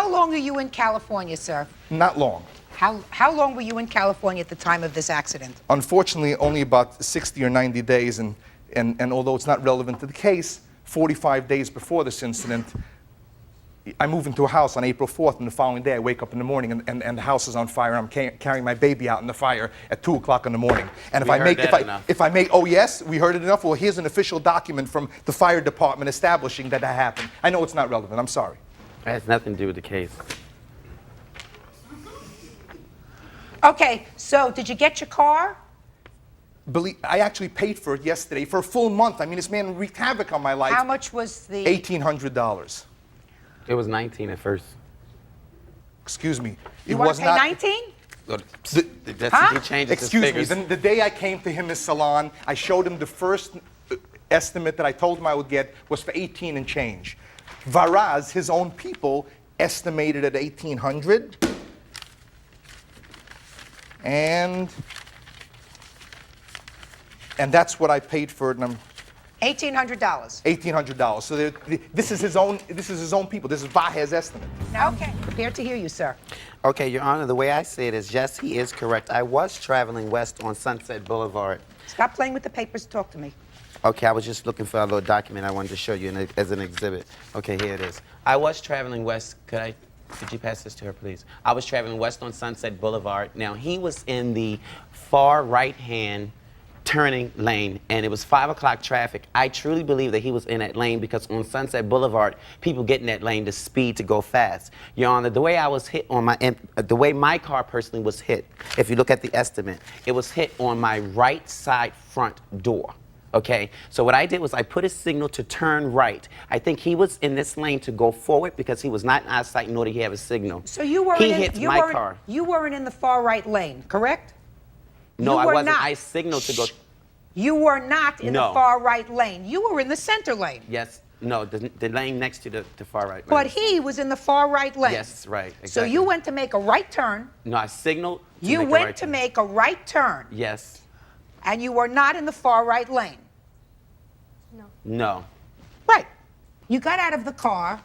How long are you in California, sir? Not long. How long were you in California at the time of this accident? Unfortunately, only about 60 or 90 days, and although it's not relevant to the case, 45 days before this incident, I move into a house on April 4th, and the following day I wake up in the morning and the house is on fire. I'm carrying my baby out in the fire at 2 o'clock in the morning. And if I make, oh yes, we heard it enough. Well, here's an official document from the fire department establishing that happened. I know it's not relevant. I'm sorry. It has nothing to do with the case. Okay, so did you get your car? I actually paid for it yesterday for a full month. I mean, this man wreaked havoc on my life. How much was the... $1,800. It was 19 at first. Excuse me. You want to pay 19? He changes Excuse his figures. me. The day I came to him in his salon, I showed him the first estimate that I told him I would get was for 18 and change. Varaz, his own people, estimated at 1,800. And that's what I paid for it. And $1,800. $1,800. So this is his own people. This is Vahez estimate. Okay, prepared to hear you, sir. Okay, Your Honor, the way I see it is, yes, he is correct. I was traveling west on Sunset Boulevard. Stop playing with the papers. Talk to me. Okay, I was just looking for a little document I wanted to show you as an exhibit. Okay, here it is. I was traveling west. Could you pass this to her, please? I was traveling west on Sunset Boulevard. Now, he was in the far right-hand turning lane, and it was 5 o'clock traffic. I truly believe that he was in that lane because on Sunset Boulevard, people get in that lane to speed to go fast. Your Honor, the way I was hit on the way my car personally was hit, if you look at the estimate, it was hit on my right side front door. Okay, so what I did was I put a signal to turn right. I think he was in this lane to go forward because he was not in our sight, nor did he have a signal. So you weren't he hits my car. You weren't in the far right lane, correct? No, I wasn't. I signaled to go. You were not in the far right lane. You were in the center lane. Yes. No, the lane next to the far right lane. But he was in the far right lane. Yes, right. Exactly. So you went to make a right turn. No, I signaled to You went to make a right turn. Yes. And you were not in the far right lane. No. No. Right. You got out of the car.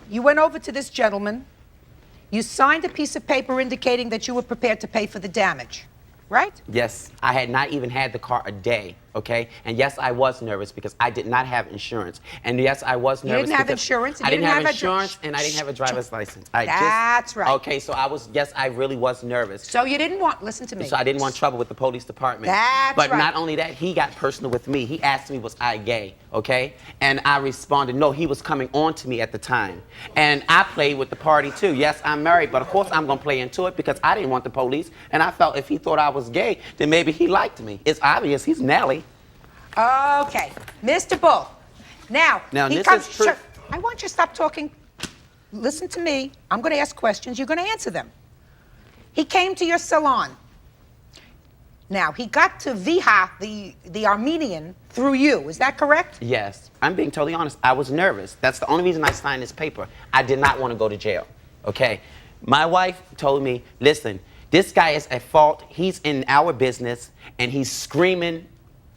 You went over to this gentleman. You signed a piece of paper indicating that you were prepared to pay for the damage, right? Yes. I had not even had the car a day, okay? And yes, I was nervous because I did not have insurance. And yes, I was nervous. You didn't have insurance? I didn't have insurance, and I didn't have a driver's license. That's right. Okay, so yes, I really was nervous. So you didn't want, listen to me. So I didn't want trouble with the police department. That's right. But not right. only that, he got personal with me. He asked me, was I gay, okay? And I responded, no, he was coming on to me at the time. And I played with the party too. Yes, I'm married, but of course I'm gonna play into it because I didn't want the police. And I felt if he thought I was gay, then maybe he liked me. It's obvious, he's Nelly. Okay, Mr. Bull. Now he this comes. is proof. I want you to stop talking. Listen to me. I'm going to ask questions. You're going to answer them. He came to your salon. Now he got to Viha, the Armenian, through you. Is that correct? Yes. I'm being totally honest. I was nervous. That's the only reason I signed this paper. I did not want to go to jail. Okay. My wife told me, listen, this guy is at fault. He's in our business, and he's screaming,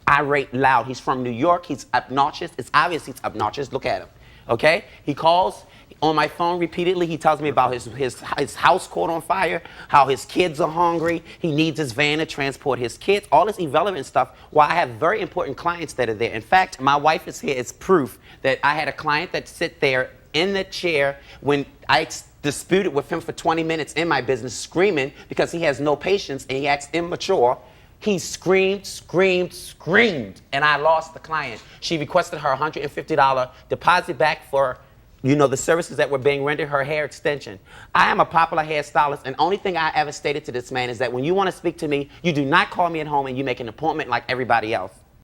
irate, loud. He's from New York. He's obnoxious. It's obvious he's obnoxious. Look at him. Okay? He calls on my phone repeatedly. He tells me about his house caught on fire, how his kids are hungry. He needs his van to transport his kids. All this irrelevant stuff. While I have very important clients that are there. In fact, my wife is here as proof that I had a client that sit there in the chair when I disputed with him for 20 minutes in my business, screaming because he has no patience and he acts immature. He screamed, screamed, screamed, and I lost the client. She requested her $150 deposit back for, the services that were being rendered, her hair extension. I am a popular hairstylist, and only thing I ever stated to this man is that when you want to speak to me, you do not call me at home and you make an appointment like everybody else.